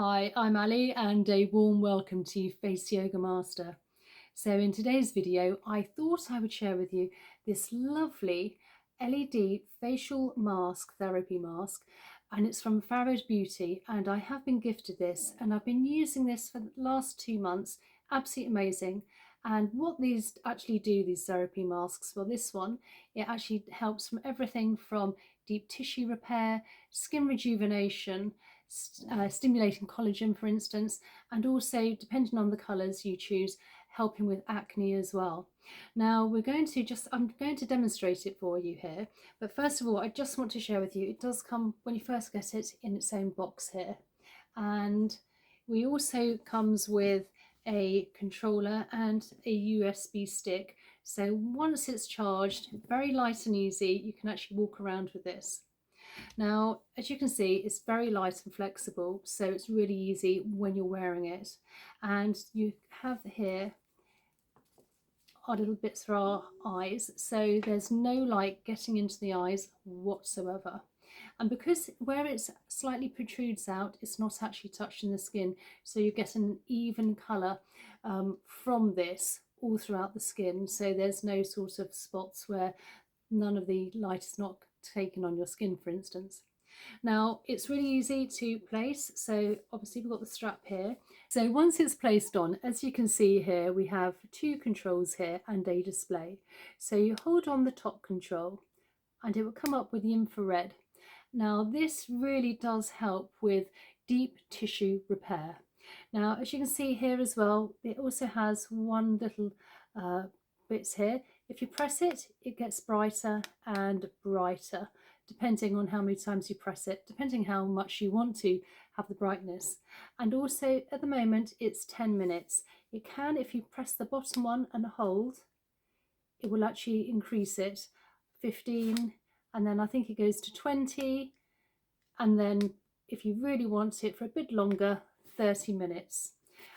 Hi, I'm Ali and a warm welcome to Face Yoga Master. So in today's video, I thought I would share with you this lovely LED facial mask, therapy mask, and it's from Farrow's Beauty, and I have been gifted this and I've been using this for the last 2 months. Absolutely amazing. And what these actually do, these therapy masks, well, this one, it actually helps from everything from deep tissue repair, skin rejuvenation, stimulating collagen, for instance, and also, depending on the colours you choose, helping with acne as well. Now I'm going to demonstrate it for you here, but first of all, I just want to share with you, it does come, when you first get it, in its own box here. And we also comes with a controller and a USB stick. So once it's charged, very light and easy, you can actually walk around with this. Now, as you can see, it's very light and flexible, so it's really easy when you're wearing it. And you have here our little bits for our eyes, so there's no light getting into the eyes whatsoever. And because where it slightly protrudes out, it's not actually touching the skin, so you get an even colour from this all throughout the skin, so there's no sort of spots where none of the light is not taken on your skin, for instance. Now, it's really easy to place, so obviously we've got the strap here. So once it's placed on, as you can see here, we have 2 controls here and a display. So you hold on the top control and it will come up with the infrared. Now, this really does help with deep tissue repair. Now, as you can see here as well, it also has one little bits here. If you press it, it gets brighter and brighter, depending on how many times you press it, depending how much you want to have the brightness. And also at the moment, it's 10 minutes. It can, if you press the bottom one and hold, it will actually increase it, 15, and then I think it goes to 20, and then if you really want it for a bit longer, 30 minutes.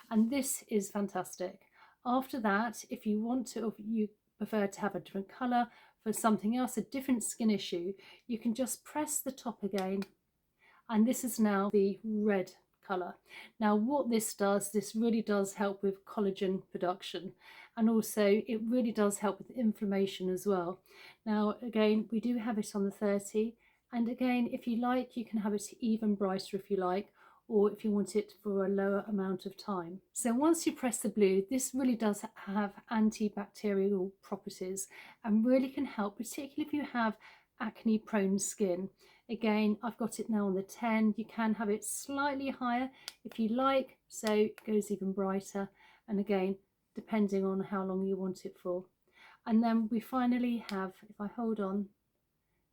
And this is fantastic. After that, if you want to, or you prefer to have a different colour for something else, a different skin issue, you can just press the top again, and this is now the red colour. Now, what this does, this really does help with collagen production, and also it really does help with inflammation as well. Now, again, we do have it on the 30, and again, if you like, you can have it even brighter if you like, or if you want it for a lower amount of time. So once you press the blue, this really does have antibacterial properties and really can help, particularly if you have acne prone skin. Again, I've got it now on the 10. You can have it slightly higher if you like, so it goes even brighter, and again, depending on how long you want it for. And then we finally have, if I hold on,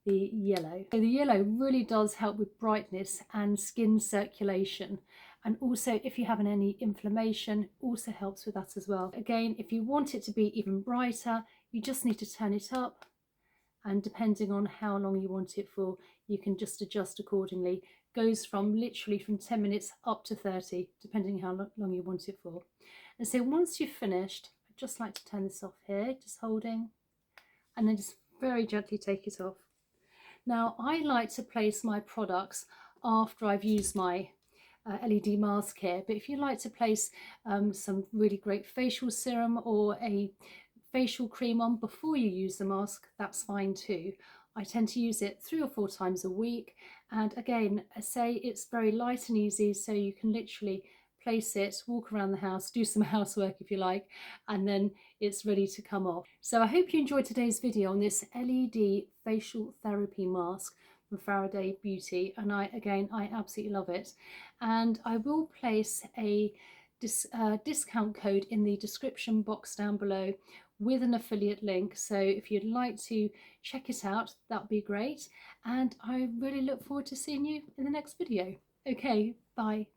the yellow. So the yellow really does help with brightness and skin circulation, and also if you're having any inflammation, also helps with that as well. Again, if you want it to be even brighter, you just need to turn it up, and depending on how long you want it for, you can just adjust accordingly. Goes from literally from 10 minutes up to 30, depending how long you want it for. And so once you've finished, I'd just like to turn this off here, just holding, and then just very gently take it off. Now, I like to place my products after I've used my LED mask here, but if you like to place some really great facial serum or a facial cream on before you use the mask, that's fine too. I tend to use it 3 or 4 times a week, and again, I say it's very light and easy, so you can literally place it, walk around the house, do some housework if you like, and then it's ready to come off. So I hope you enjoyed today's video on this LED facial therapy mask from Farrow's Beauty, and I absolutely love it. And I will place a discount code in the description box down below with an affiliate link, so if you'd like to check it out, that would be great. And I really look forward to seeing you in the next video. Okay, bye.